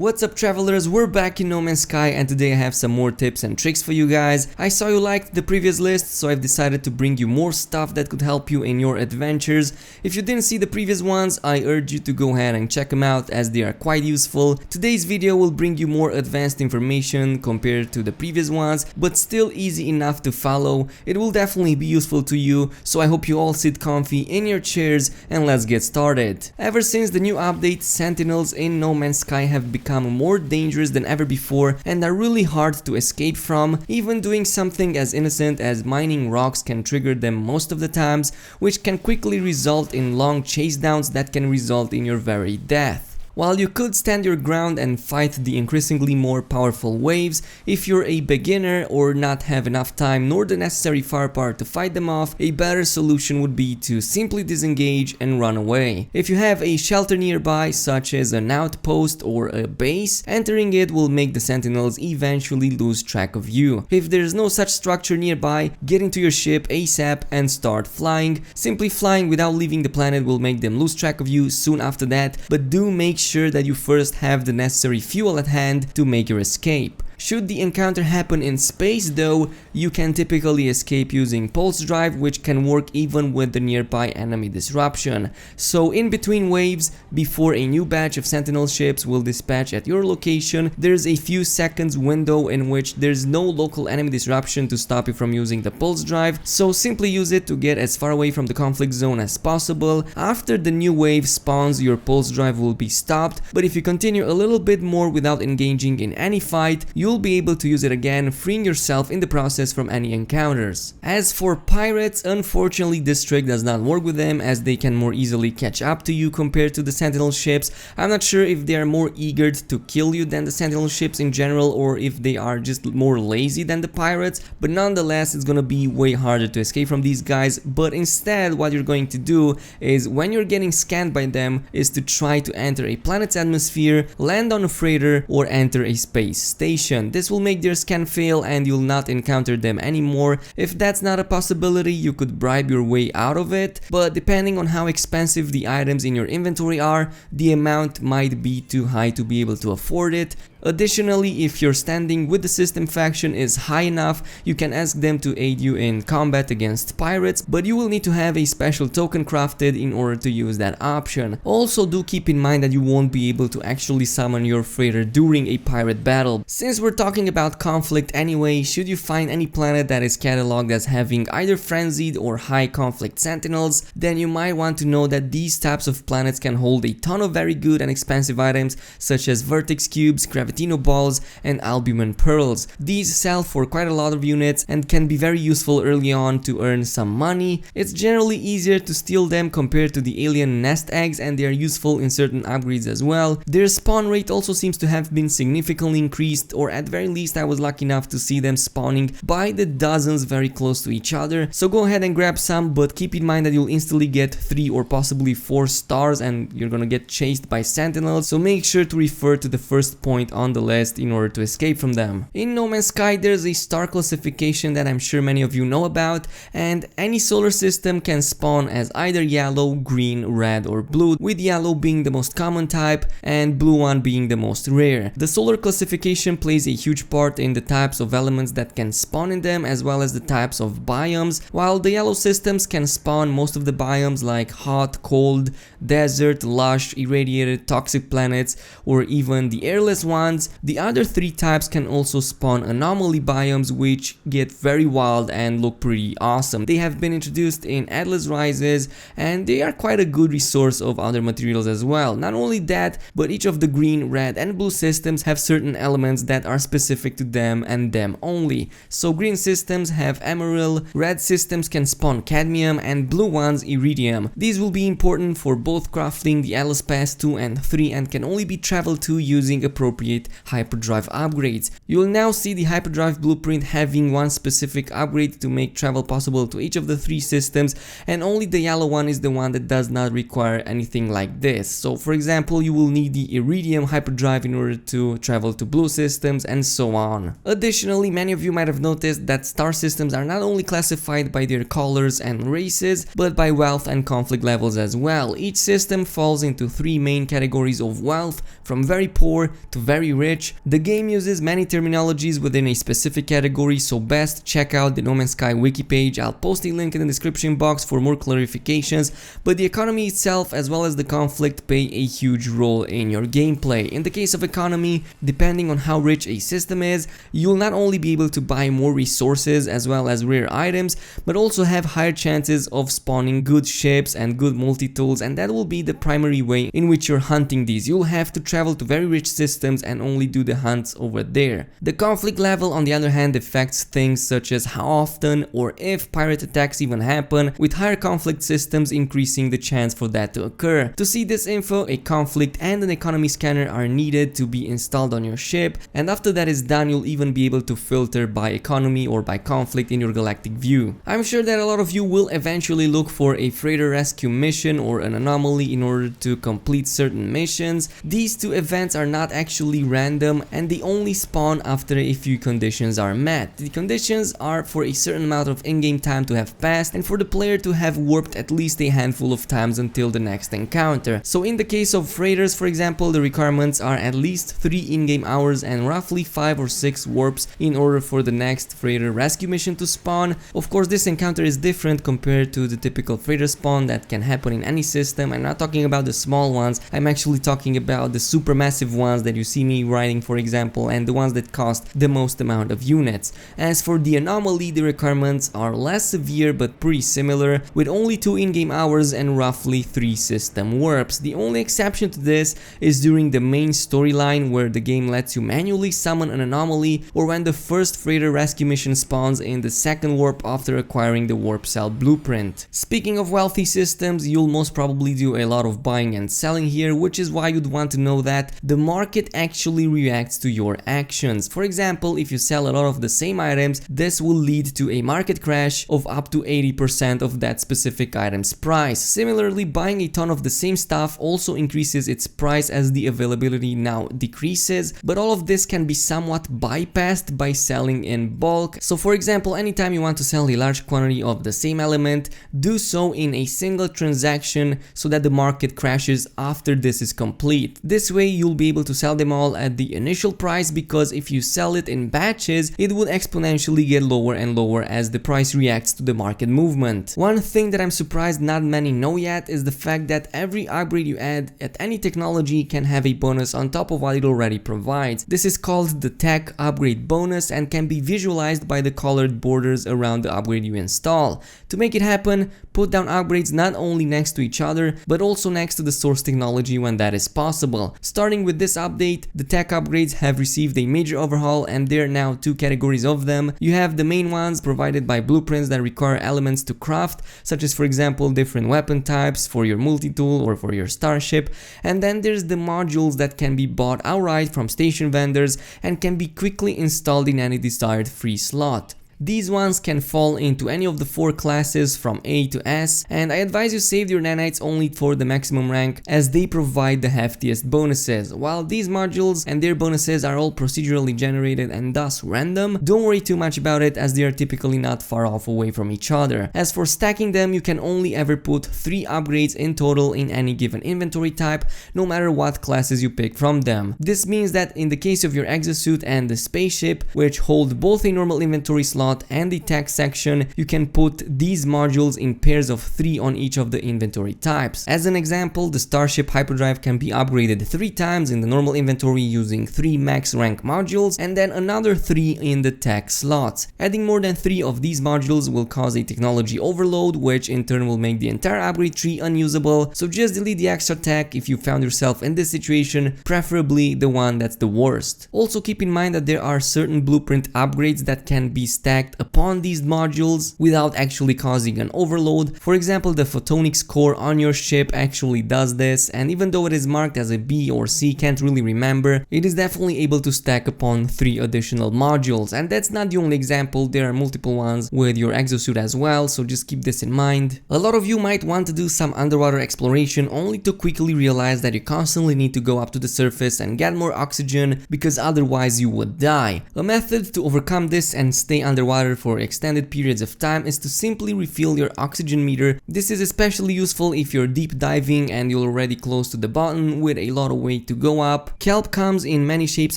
What's up travelers, we're back in No Man's Sky and today I have some more tips and tricks for you guys. I saw you liked the previous list, so I've decided to bring you more stuff that could help you in your adventures. If you didn't see the previous ones, I urge you to go ahead and check them out as they are quite useful. Today's video will bring you more advanced information compared to the previous ones, but still easy enough to follow. It will definitely be useful to you, so I hope you all sit comfy in your chairs and let's get started. Ever since the new update, sentinels in No Man's Sky have become more dangerous than ever before and are really hard to escape from. Even doing something as innocent as mining rocks can trigger them most of the times, which can quickly result in long chase downs that can result in your very death. While you could stand your ground and fight the increasingly more powerful waves, if you're a beginner or not have enough time nor the necessary firepower to fight them off, a better solution would be to simply disengage and run away. If you have a shelter nearby, such as an outpost or a base, entering it will make the sentinels eventually lose track of you. If there's no such structure nearby, get into your ship ASAP and start flying. Simply flying without leaving the planet will make them lose track of you soon after that, but do make sure that you first have the necessary fuel at hand to make your escape. Should the encounter happen in space though, you can typically escape using pulse drive, which can work even with the nearby enemy disruption. So in between waves, before a new batch of sentinel ships will dispatch at your location, there's a few seconds window in which there's no local enemy disruption to stop you from using the pulse drive, so simply use it to get as far away from the conflict zone as possible. After the new wave spawns, your pulse drive will be stopped, but if you continue a little bit more without engaging in any fight, you'll be able to use it again, freeing yourself in the process from any encounters. As for pirates, unfortunately this trick does not work with them, as they can more easily catch up to you compared to the sentinel ships. I'm not sure if they are more eager to kill you than the sentinel ships in general, or if they are just more lazy than the pirates, but nonetheless it's gonna be way harder to escape from these guys. But instead what you're going to do is, when you're getting scanned by them, is to try to enter a planet's atmosphere, land on a freighter, or enter a space station. This will make their scan fail and you'll not encounter them anymore. If that's not a possibility, you could bribe your way out of it, but depending on how expensive the items in your inventory are, the amount might be too high to be able to afford it. Additionally, if your standing with the system faction is high enough, you can ask them to aid you in combat against pirates, but you will need to have a special token crafted in order to use that option. Also, do keep in mind that you won't be able to actually summon your freighter during a pirate battle. Since we're talking about conflict anyway, should you find any planet that is cataloged as having either frenzied or high conflict sentinels, then you might want to know that these types of planets can hold a ton of very good and expensive items such as vertex cubes, gravitino balls, and albumin pearls. These sell for quite a lot of units and can be very useful early on to earn some money. It's generally easier to steal them compared to the alien nest eggs, and they are useful in certain upgrades as well. Their spawn rate also seems to have been significantly increased, or at very least I was lucky enough to see them spawning by the dozens very close to each other. So go ahead and grab some, but keep in mind that you'll instantly get 3 or possibly 4 stars and you're gonna get chased by sentinels, so make sure to refer to the first point on the list in order to escape from them. In No Man's Sky there's a star classification that I'm sure many of you know about, and any solar system can spawn as either yellow, green, red, or blue, with yellow being the most common type and blue one being the most rare. The solar classification plays a huge part in the types of elements that can spawn in them, as well as the types of biomes. While the yellow systems can spawn most of the biomes like hot, cold, desert, lush, irradiated, toxic planets, or even the airless ones, the other 3 types can also spawn anomaly biomes, which get very wild and look pretty awesome. They have been introduced in Atlas Rises and they are quite a good resource of other materials as well. Not only that, but each of the green, red, and blue systems have certain elements that are specific to them and them only. So green systems have emerald, red systems can spawn cadmium, and blue ones iridium. These will be important for both crafting the Atlas Pass 2 and 3 and can only be traveled to using appropriate hyperdrive upgrades. You will now see the hyperdrive blueprint having one specific upgrade to make travel possible to each of the 3 systems, and only the yellow one is the one that does not require anything like this. So for example, you will need the iridium hyperdrive in order to travel to blue systems, systems, and so on. Additionally, many of you might have noticed that star systems are not only classified by their colors and races, but by wealth and conflict levels as well. Each system falls into three main categories of wealth, from very poor to very rich. The game uses many terminologies within a specific category, so best check out the No Man's Sky wiki page. I'll post a link in the description box for more clarifications, but the economy itself as well as the conflict play a huge role in your gameplay. In the case of economy, depending on how rich a system is, you'll not only be able to buy more resources as well as rare items, but also have higher chances of spawning good ships and good multi-tools, and that will be the primary way in which you're hunting these. You'll have to travel to very rich systems and only do the hunts over there. The conflict level, on the other hand, affects things such as how often or if pirate attacks even happen, with higher conflict systems increasing the chance for that to occur. To see this info, a conflict and an economy scanner are needed to be installed on your ship, and after that is done, you'll even be able to filter by economy or by conflict in your galactic view. I'm sure that a lot of you will eventually look for a freighter rescue mission or an anomaly in order to complete certain missions. These two events are not actually random, and they only spawn after a few conditions are met. The conditions are for a certain amount of in-game time to have passed and for the player to have warped at least a handful of times until the next encounter. So in the case of freighters, for example, the requirements are at least 3 in-game hours and roughly 5 or 6 warps in order for the next freighter rescue mission to spawn. Of course, this encounter is different compared to the typical freighter spawn that can happen in any system. I'm not talking about the small ones, I'm actually talking about the supermassive ones that you see me riding, for example, and the ones that cost the most amount of units. As for the anomaly, the requirements are less severe but pretty similar, with only 2 in-game hours and roughly 3 system warps. The only exception to this is during the main storyline, where the game lets you manually summon an anomaly, or when the first freighter rescue mission spawns in the second warp after acquiring the warp cell blueprint. Speaking of wealthy systems, you'll most probably do a lot of buying and selling here, which is why you'd want to know that the market actually reacts to your actions. For example, if you sell a lot of the same items, this will lead to a market crash of up to 80% of that specific item's price. Similarly, buying a ton of the same stuff also increases its price as the availability now decreases, but all of this can be somewhat bypassed by selling in bulk. So for example, anytime you want to sell a large quantity of the same element, do so in a single transaction so that the market crashes after this is complete. This way you'll be able to sell them all at the initial price, because if you sell it in batches, it would exponentially get lower and lower as the price reacts to the market movement. One thing that I'm surprised not many know yet is the fact that every upgrade you add at any technology can have a bonus on top of what it already provides. This is called the tech upgrade bonus and can be visualized by the colored borders around the upgrade you install. To make it happen, put down upgrades not only next to each other, but also next to the source technology when that is possible. Starting with this update, the tech upgrades have received a major overhaul, and there are now 2 categories of them. You have the main ones provided by blueprints that require elements to craft, such as for example different weapon types for your multi-tool or for your starship, and then there's the modules that can be bought outright from station vendors and can be quickly installed in any desired free slot. These ones can fall into any of the 4 classes from A to S, and I advise you save your nanites only for the maximum rank, as they provide the heftiest bonuses. While these modules and their bonuses are all procedurally generated and thus random, don't worry too much about it, as they are typically not far off away from each other. As for stacking them, you can only ever put 3 upgrades in total in any given inventory type, no matter what classes you pick from them. This means that in the case of your exosuit and the spaceship, which hold both a normal inventory slot and the tech section, you can put these modules in pairs of 3 on each of the inventory types. As an example, the starship hyperdrive can be upgraded 3 times in the normal inventory using 3 max rank modules, and then another 3 in the tech slots. Adding more than 3 of these modules will cause a technology overload, which in turn will make the entire upgrade tree unusable, so just delete the extra tech if you found yourself in this situation, preferably the one that's the worst. Also keep in mind that there are certain blueprint upgrades that can be stacked stacked upon these modules without actually causing an overload. For example, the photonics core on your ship actually does this, and even though it is marked as a B or C, can't really remember, it is definitely able to stack upon 3 additional modules. And that's not the only example, there are multiple ones with your exosuit as well, so just keep this in mind. A lot of you might want to do some underwater exploration only to quickly realize that you constantly need to go up to the surface and get more oxygen because otherwise you would die. A method to overcome this and stay underwater for extended periods of time is to simply refill your oxygen meter. This is especially useful if you're deep diving and you're already close to the bottom with a lot of way to go up. Kelp comes in many shapes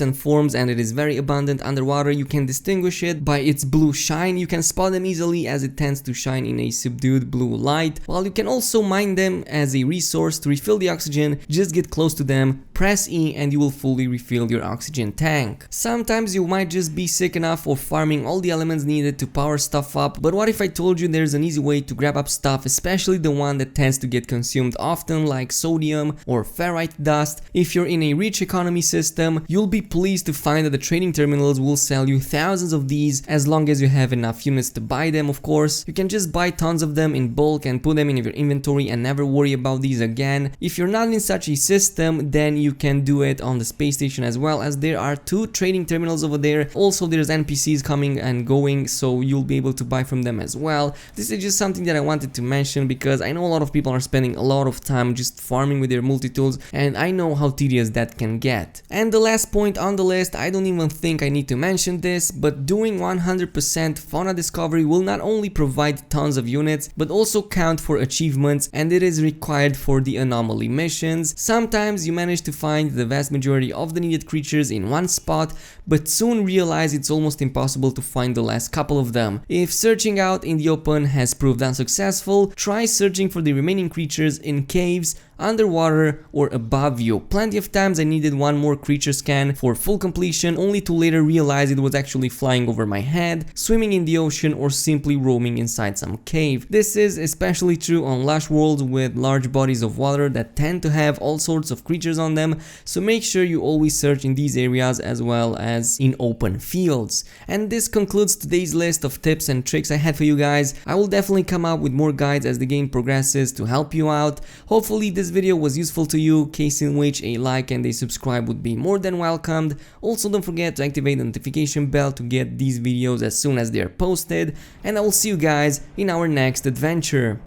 and forms and it is very abundant underwater. You can distinguish it by its blue shine. You can spot them easily as it tends to shine in a subdued blue light, while you can also mine them as a resource to refill the oxygen. Just get close to them, press E, and you will fully refill your oxygen tank. Sometimes you might just be sick enough of farming all the elements needed to power stuff up, but what if I told you there's an easy way to grab up stuff, especially the one that tends to get consumed often, like sodium or ferrite dust? If you're in a rich economy system, you'll be pleased to find that the trading terminals will sell you thousands of these as long as you have enough units to buy them, of course. You can just buy tons of them in bulk and put them in your inventory and never worry about these again. If you're not in such a system, then you can do it on the space station as well, as there are 2 trading terminals over there. Also there's NPCs coming and going, so you'll be able to buy from them as well. This is just something that I wanted to mention because I know a lot of people are spending a lot of time just farming with their multi-tools, and I know how tedious that can get. And the last point on the list, I don't even think I need to mention this, but doing 100% fauna discovery will not only provide tons of units but also count for achievements, and it is required for the anomaly missions. Sometimes you manage to find the vast majority of the needed creatures in one spot, but soon realize it's almost impossible to find the last couple of them. If searching out in the open has proved unsuccessful, try searching for the remaining creatures in caves, underwater, or above you. Plenty of times I needed one more creature scan for full completion, only to later realize it was actually flying over my head, swimming in the ocean, or simply roaming inside some cave. This is especially true on lush worlds with large bodies of water that tend to have all sorts of creatures on them, so make sure you always search in these areas as well as in open fields. And this concludes today's list of tips and tricks I had for you guys. I will definitely come up with more guides as the game progresses to help you out. Hopefully this video was useful to you, case in which a like and a subscribe would be more than welcomed. Also don't forget to activate the notification bell to get these videos as soon as they are posted, and I will see you guys in our next adventure.